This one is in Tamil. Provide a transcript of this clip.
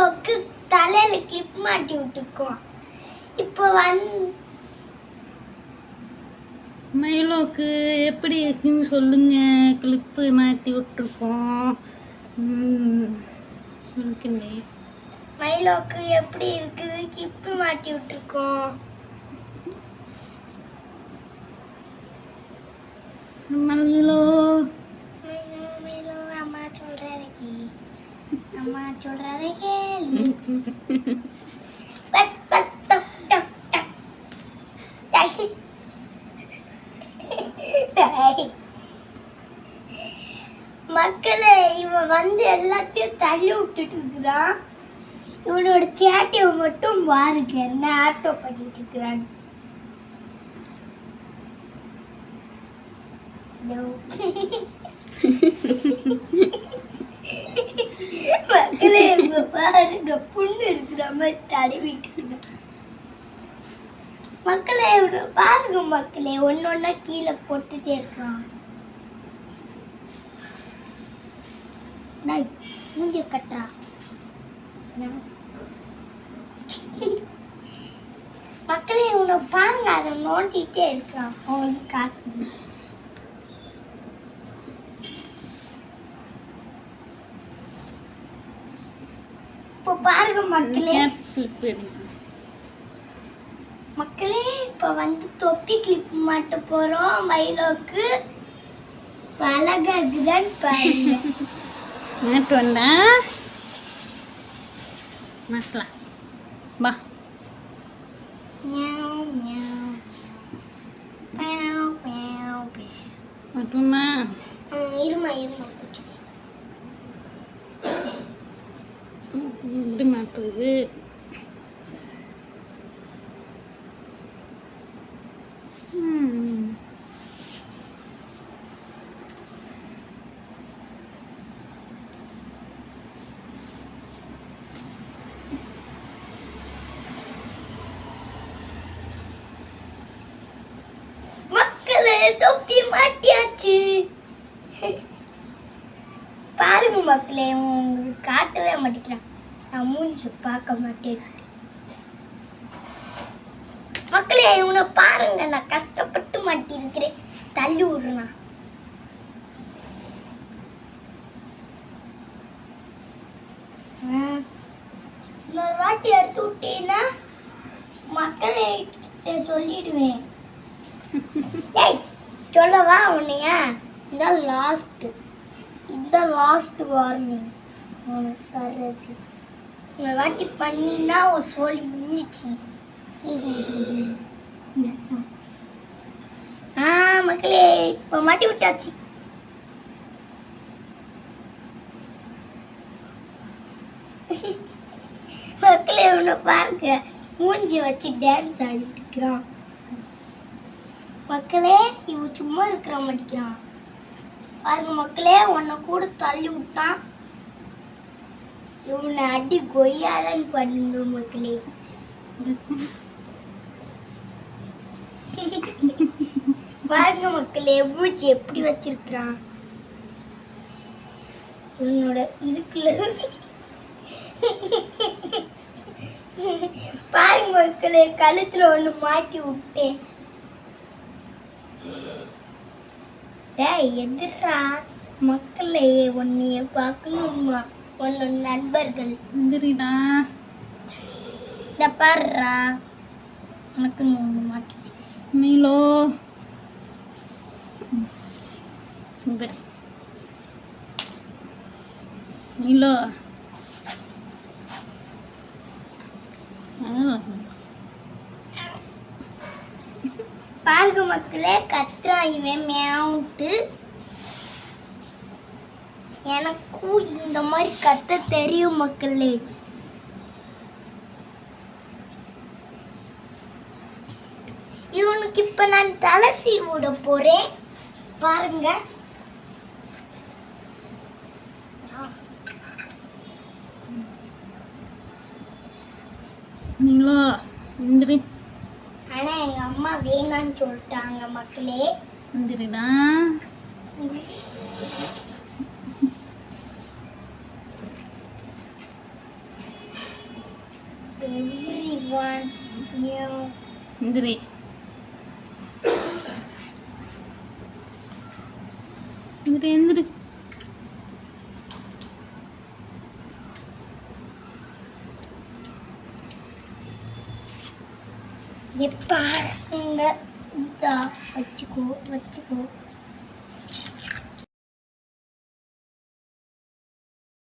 மைலோக்கு தலையில கிளிப் மாட்டி விட்டுருக்கோம். இப்போ மைலோக்கு எப்படி இருக்குன்னு சொல்லுங்க. கிளிப்பு மாட்டி விட்டுருக்கோம். சொல்லுங்க. மைலோக்கு எப்படி இருக்குது? கிளிப்பு மாட்டி விட்டுருக்கோம். மைலோ மைலோ அம்மா சொல்றதை கேளு. மக்களே, இவன் எல்லாத்தையும் தள்ளி விட்டுட்டு இருக்கிறான். இவனோட சேட்டையை மட்டும் பாருங்க, என்ன ஆட்டோ பண்ணிட்டு இருக்கிறான். மக்களே, பாருங்க, புண்ணு இருக்கிற மாதிரி தடவிட்டு. மக்களே பாருங்க மக்களே, ஒன்னொன்னா கீழே போட்டுட்டே இருக்கான். மூஞ்சி கட்டுறா. மக்களே இவனை பாருங்க, அதை நோண்டிட்டே இருக்கான். அவனுக்கு காட்டு. இப்போ பாருங்க மக்களே, இப்போ தொப்பி கிளிப் மாட்ட போறோம். மைலோக்கு அழகா இருக்குதான் பாருங்க. மாட்டுவண்டா மாட்டலாம் வா. மாட்டுமா? இருமா எப்படி மாட்டுறது? தொப்பி மாட்டியாச்சு. பாருங்க மக்களே, உங்களுக்கு காட்டவே மாட்டேங்கிறேன். நான் மூஞ்சி பார்க்க மாட்டேன். மக்களே இவனை பாருங்க, நான் கஷ்டப்பட்டு மாட்டி இருக்கிறேன். தள்ளி விடுறேன். இன்னொரு வாட்டி எடுத்து விட்டீங்கன்னா மக்களே சொல்லிடுவேன். சொல்லவா உன்னையா? இந்த லாஸ்ட் வார்னிங் உனக்கு வர்றது. இந்த வாட்டி பண்ணினா ஒரு சொல்லி முடிச்சு. மக்களே இப்போ மாட்டி விட்டாச்சு. மக்களே உன்னை பாருங்க, மூஞ்சி வச்சு டான்ஸ் ஆடிட்டு இருக்கிறான். மக்களே இவன் சும்மா இருக்கிற மாட்டேங்கிறான். பாருங்க மக்களே, உன்னை கூட தள்ளி விட்டான். இவனை அடி கொய்யாலன்னு பண்ணணும் மக்களே. பாருங்க மக்களே, மூச்சு எப்படி வச்சிருக்கிறான். உன்னோட இதுக்குள்ள பாருங்க மக்களே, கழுத்துல ஒண்ணு மாட்டி விட்டேன். எதிரா மக்களே, உன்னைய பார்க்கணுமா? உன்னோட நண்பர்கள் எதிரிடா. இந்த பாருடா, உனக்கு ஒண்ணு மாட்டி. நீலோ நீலோ பாருங்க மக்களே, கத்துறான் இவன் மேவுட்டு. எனக்கும் இந்த மாதிரி கத்த தெரியும் மக்களே. இவனுக்கு இப்ப நான் தலை சீவிட போறேன். பாருங்க நீலோ எந்திரி. ஆனா எங்க அம்மா வேணான்னு சொல்லிட்டாங்க மக்களே. எந்திரிடா. One, new. எந்திரி. எந்திரி எந்திரி. பாருங்க, இதா வச்சுக்கோ வச்சுக்கோ.